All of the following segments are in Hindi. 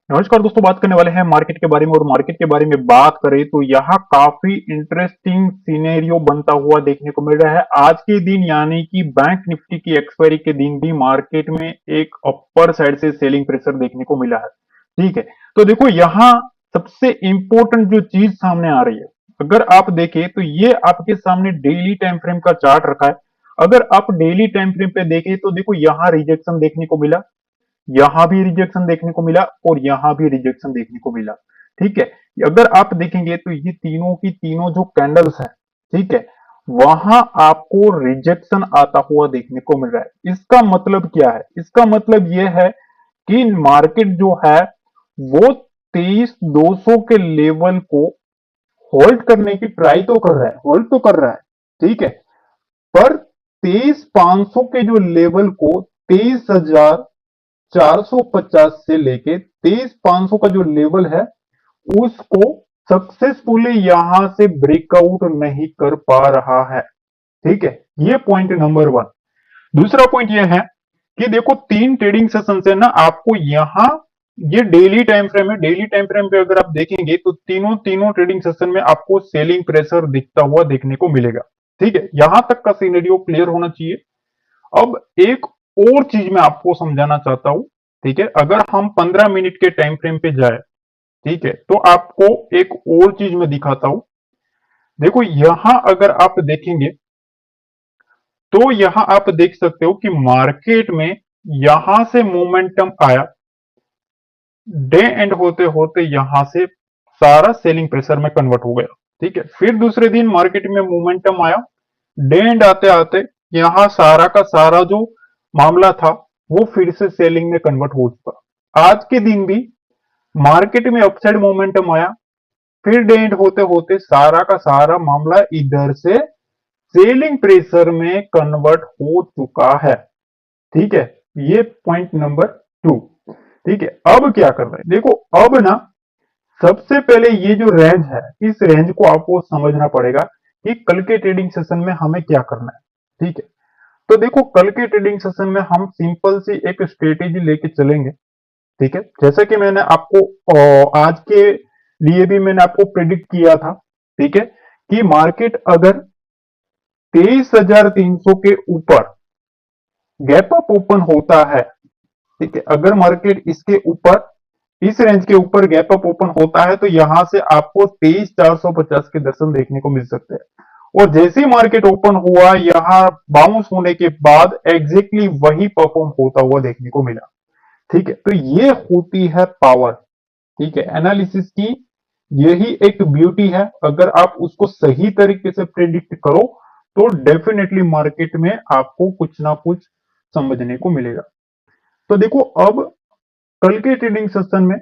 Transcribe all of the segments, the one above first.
नमस्कार दोस्तों, बात करने वाले हैं मार्केट के बारे में। और मार्केट के बारे में बात करें तो यहाँ काफी इंटरेस्टिंग सिनेरियो बनता हुआ देखने को मिल रहा है आज के दिन, यानी कि बैंक निफ्टी की एक्सपायरी के दिन भी मार्केट में एक अपर साइड से सेलिंग प्रेशर देखने को मिला है। ठीक है, तो देखो यहाँ सबसे इंपॉर्टेंट जो चीज सामने आ रही है, अगर आप देखें तो ये आपके सामने डेली टाइम फ्रेम का चार्ट रखा है। अगर आप डेली टाइम फ्रेम पे देखें तो देखो यहाँ रिजेक्शन देखने को मिला, यहां भी रिजेक्शन देखने को मिला और यहां भी रिजेक्शन देखने को मिला। ठीक है, अगर आप देखेंगे तो ये तीनों की तीनों जो कैंडल्स है, ठीक है, वहां आपको रिजेक्शन आता हुआ देखने को मिल रहा है। इसका मतलब क्या है? इसका मतलब यह है कि मार्केट जो है वो 23,200 के लेवल को होल्ड करने की ट्राई तो कर रहा है, होल्ड तो कर रहा है। ठीक है, पर 23,500 के जो लेवल को 23,450 से लेके 23,500 का जो लेवल है उसको सक्सेसफुली यहां से ब्रेकआउट नहीं कर पा रहा है। ठीक है, ये पॉइंट नंबर वन। दूसरा पॉइंट ये है कि देखो तीन ट्रेडिंग सेशन से ना आपको यहां, ये डेली टाइम फ्रेम है, डेली टाइम फ्रेम पे अगर आप देखेंगे तो तीनों तीनों ट्रेडिंग सेशन में आपको सेलिंग प्रेशर दिखता हुआ देखने को मिलेगा। ठीक है, यहां तक का सिनेरियो क्लियर होना चाहिए। अब एक और चीज मैं आपको समझाना चाहता हूं। ठीक है, अगर हम 15 मिनट के टाइम फ्रेम पे जाए, ठीक है, तो आपको एक और चीज मैं दिखाता हूं। देखो यहां अगर आप देखेंगे तो यहां आप देख सकते हो कि मार्केट में यहां से मोमेंटम आया, डे एंड होते होते यहां से सारा सेलिंग प्रेशर में कन्वर्ट हो गया। ठीक है, फिर दूसरे दिन मार्केट में मोमेंटम आया, डे एंड आते आते यहां सारा का सारा जो मामला था वो फिर से सेलिंग में कन्वर्ट हो चुका। आज के दिन भी मार्केट में अपसाइड मोमेंटम आया, फिर डे एंड होते होते सारा का सारा मामला इधर से सेलिंग प्रेशर में कन्वर्ट हो चुका है। ठीक है, ये पॉइंट नंबर टू। ठीक है, अब क्या कर रहे हैं, देखो अब ना सबसे पहले ये जो रेंज है, इस रेंज को आपको समझना पड़ेगा कि कल के ट्रेडिंग सेशन में हमें क्या करना है। ठीक है, तो देखो कल के ट्रेडिंग सेशन में हम सिंपल सी एक स्ट्रेटेजी लेके चलेंगे। ठीक है, जैसा कि मैंने आपको आज के लिए भी मैंने आपको प्रिडिक्ट किया था। ठीक है, कि मार्केट अगर 23,300 के ऊपर गैप अप ओपन होता है, ठीक है, अगर मार्केट इसके ऊपर, इस रेंज के ऊपर गैप अप ओपन होता है तो यहां से आपको 23,450 के दर्शन देखने को मिल सकते हैं। और जैसे ही मार्केट ओपन हुआ, यहां बाउंस होने के बाद एग्जैक्टली वही परफॉर्म होता हुआ देखने को मिला। ठीक है, तो ये होती है पावर। ठीक है, एनालिसिस की यही एक ब्यूटी है। अगर आप उसको सही तरीके से प्रेडिक्ट करो तो डेफिनेटली मार्केट में आपको कुछ ना कुछ समझने को मिलेगा। तो देखो अब कल के ट्रेडिंग सेशन में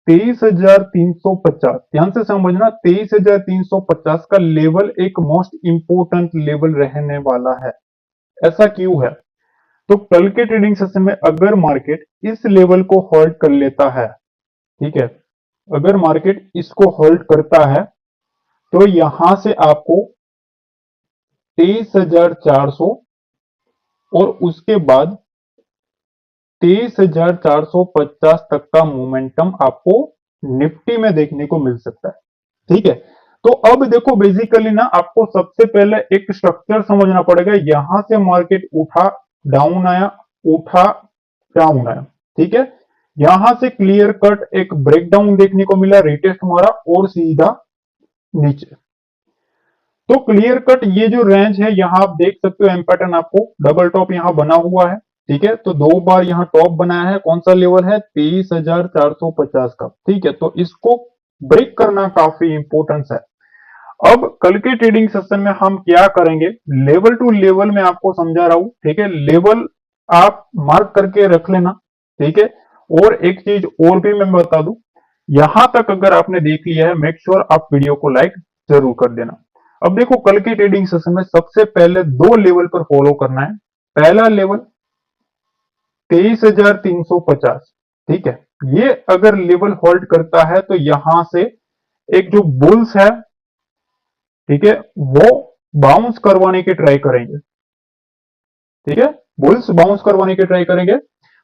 23,350, ध्यान से समझना, 23,350 का लेवल एक मोस्ट इंपोर्टेंट लेवल रहने वाला है। ऐसा क्यों है? तो कल के ट्रेडिंग सेशन में अगर मार्केट इस लेवल को होल्ड कर लेता है, ठीक है, अगर मार्केट इसको होल्ड करता है तो यहां से आपको 23,400 और उसके बाद 23,450 तक का मोमेंटम आपको निफ्टी में देखने को मिल सकता है। ठीक है, तो अब देखो बेसिकली ना आपको सबसे पहले एक स्ट्रक्चर समझना पड़ेगा। यहां से मार्केट उठा, डाउन आया, उठा, डाउन आया। ठीक है, यहां से क्लियर कट एक ब्रेकडाउन देखने को मिला, रिटेस्ट मारा और सीधा नीचे। तो क्लियर कट ये जो रेंज है यहां आप देख सकते हो, एम पैटर्न आपको डबल टॉप यहां बना हुआ है। ठीक है, तो दो बार यहां टॉप बनाया है। कौन सा लेवल है? 23,450 का। ठीक है, तो इसको ब्रेक करना काफी इंपॉर्टेंस है। अब कल के ट्रेडिंग सेशन में हम क्या करेंगे, लेवल टू लेवल में आपको समझा रहा हूं। ठीक है, लेवल आप मार्क करके रख लेना। ठीक है, और एक चीज और भी मैं बता दूं, यहां तक अगर आपने देख लिया है, मेक श्योर आप वीडियो को लाइक जरूर कर देना। अब देखो कल के ट्रेडिंग सेशन में सबसे पहले दो लेवल पर फॉलो करना है। पहला लेवल 23,350। ठीक है, ये अगर लेवल होल्ड करता है तो यहां से एक जो बुल्स है, ठीक है, वो बाउंस करवाने की ट्राई करेंगे। ठीक है, बुल्स बाउंस करवाने की ट्राई करेंगे।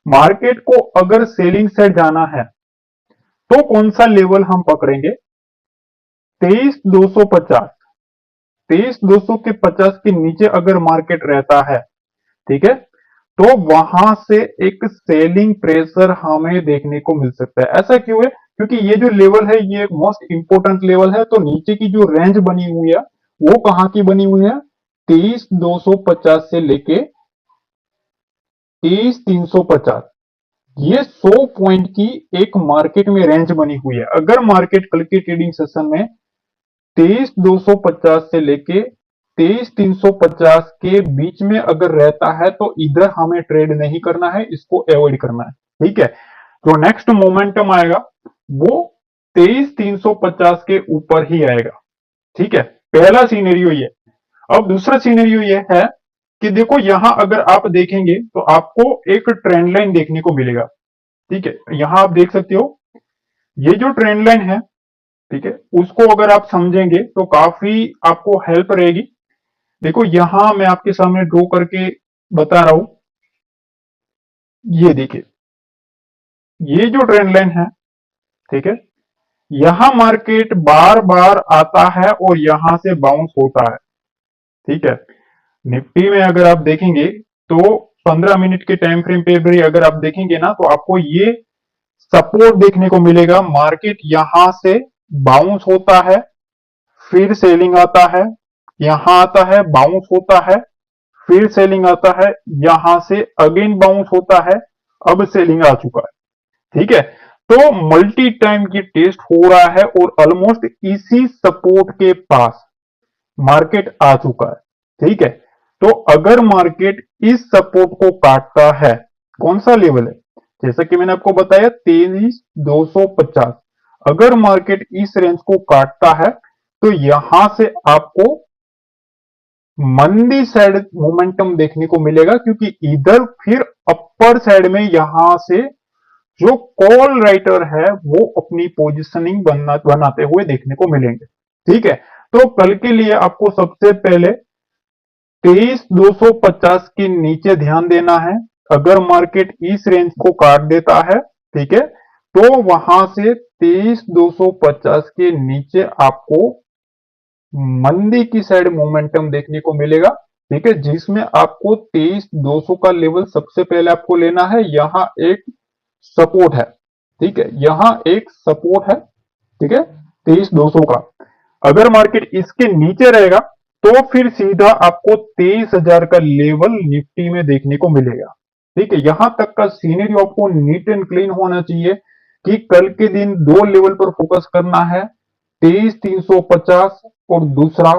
मार्केट को अगर सेलिंग साइड जाना है, तो कौन सा लेवल हम पकड़ेंगे? 23,250। 23,250 के नीचे अगर मार्केट रहता है, ठीक है, तो वहां से एक सेलिंग प्रेशर हमें देखने को मिल सकता है। ऐसा क्यों है? क्योंकि ये जो लेवल है ये मोस्ट इंपोर्टेंट लेवल है। तो नीचे की जो रेंज बनी हुई है वो कहां की बनी हुई है? 23,250 से लेके 23,350। ये 100 पॉइंट की एक मार्केट में रेंज बनी हुई है। अगर मार्केट कल के ट्रेडिंग सेशन में 23,250 से लेके 23,350 के बीच में अगर रहता है तो इधर हमें ट्रेड नहीं करना है, इसको अवॉइड करना है। ठीक है, जो नेक्स्ट मोमेंटम आएगा वो 23,350 के ऊपर ही आएगा। ठीक है, पहला सीनेरियो ये। अब दूसरा सीनेरियो ये है कि देखो यहां अगर आप देखेंगे तो आपको एक ट्रेंड लाइन देखने को मिलेगा। ठीक है, यहां आप देख सकते हो ये जो ट्रेंड लाइन है, ठीक है, उसको अगर आप समझेंगे तो काफी आपको हेल्प रहेगी। देखो यहां मैं आपके सामने ड्रॉ करके बता रहा हूं, ये देखिए, ये जो ट्रेंड लाइन है, ठीक है, यहां मार्केट बार बार आता है और यहां से बाउंस होता है। ठीक है, निफ्टी में अगर आप देखेंगे तो 15 मिनट के टाइम फ्रेम पे भी अगर आप देखेंगे ना तो आपको ये सपोर्ट देखने को मिलेगा। मार्केट यहां से बाउंस होता है, फिर सेलिंग आता है, यहां आता है, बाउंस होता है, फिर सेलिंग आता है, यहां से अगेन बाउंस होता है, अब सेलिंग आ चुका है। ठीक है, तो मल्टी टाइम की टेस्ट हो रहा है और ऑलमोस्ट इसी सपोर्ट के पास मार्केट आ चुका है। ठीक है, तो अगर मार्केट इस सपोर्ट को काटता है, कौन सा लेवल है? जैसा कि मैंने आपको बताया 23,250। अगर मार्केट इस रेंज को काटता है तो यहां से आपको मंदी साइड मोमेंटम देखने को मिलेगा, क्योंकि इधर फिर अपर साइड में यहां से जो कॉल राइटर है वो अपनी पोजिशनिंग बनाते हुए देखने को मिलेंगे। ठीक है, तो कल के लिए आपको सबसे पहले 23,250 के नीचे ध्यान देना है। अगर मार्केट इस रेंज को काट देता है, ठीक है, तो वहां से 23,250 के नीचे आपको मंदी की साइड मोमेंटम देखने को मिलेगा। ठीक है, जिसमें आपको 23,200 का लेवल सबसे पहले आपको लेना है। यहां एक सपोर्ट है, ठीक है, यहां एक सपोर्ट है, ठीक है, 23,200 का। अगर मार्केट इसके नीचे रहेगा तो फिर सीधा आपको 23,000 का लेवल निफ्टी में देखने को मिलेगा। ठीक है, यहां तक का सीनरी आपको नीट एंड क्लीन होना चाहिए कि कल के दिन दो लेवल पर फोकस करना है, 23,350 और दूसरा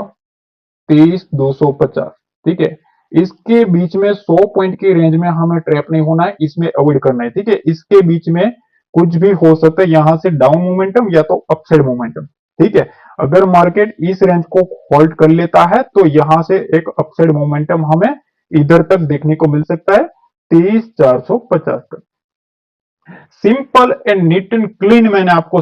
23,250। ठीक है, इसके बीच में 100 पॉइंट की रेंज में हमें ट्रैप नहीं होना है, इसमें अवॉइड करना है। ठीक है, इसके बीच में कुछ भी हो सकता है, यहां से डाउन मोमेंटम या तो अपसाइड मोमेंटम। ठीक है, अगर मार्केट इस रेंज को होल्ड कर लेता है तो यहां से एक अपसाइड मोमेंटम हमें इधर तक देखने को मिल सकता है, 23,450 तक। Simple and neat and clean मैंने आपको